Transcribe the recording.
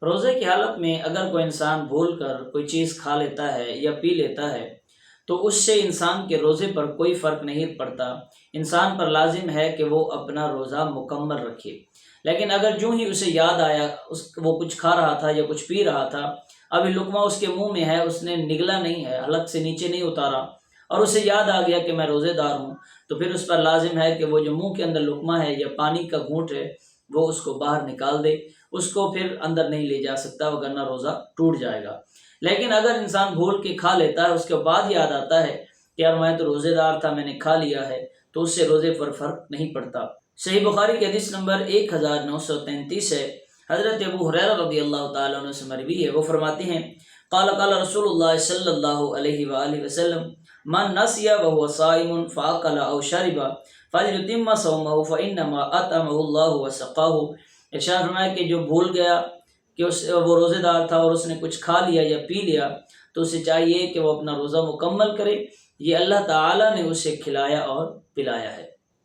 روزے کی حالت میں اگر کوئی انسان بھول کر کوئی چیز کھا لیتا ہے یا پی لیتا ہے تو اس سے انسان کے روزے پر کوئی فرق نہیں پڑتا، انسان پر لازم ہے کہ وہ اپنا روزہ مکمل رکھے۔ لیکن اگر جو ہی اسے یاد آیا وہ کچھ کھا رہا تھا یا کچھ پی رہا تھا، ابھی لقمہ اس کے منہ میں ہے، اس نے نگلا نہیں ہے، حلق سے نیچے نہیں اتارا، اور اسے یاد آ گیا کہ میں روزے دار ہوں، تو پھر اس پر لازم ہے کہ وہ جو منہ کے اندر لقمہ ہے یا پانی کا گھونٹ ہے وہ اس کو باہر نکال دے، اس کو پھر اندر نہیں لے جا سکتا، وگرنہ روزہ ٹوٹ جائے گا۔ لیکن اگر انسان بھول کے کھا لیتا ہے، اس کے بعد یاد آتا ہے کہ یار میں تو روزے دار تھا، میں نے کھا لیا ہے، تو اس سے روزے پر فرق نہیں پڑتا۔ صحیح بخاری کی حدیث نمبر 1933 ہے، حضرت ابو ہریرہ رضی اللہ تعالیٰ عنہ سے مروی ہے، وہ فرماتے ہیں قال قال رسول اللہ صلی اللہ علیہ وآلہ وسلم من نسی وهو صائم فاکل او شرب فلیتم صومه فانما اطعمه اللہ وسقاه۔ ارشاد فرمایا کہ جو بھول گیا کہ وہ روزے دار تھا اور اس نے کچھ کھا لیا یا پی لیا تو اسے چاہیے کہ وہ اپنا روزہ مکمل کرے، یہ اللہ تعالیٰ نے اسے کھلایا اور پلایا ہے۔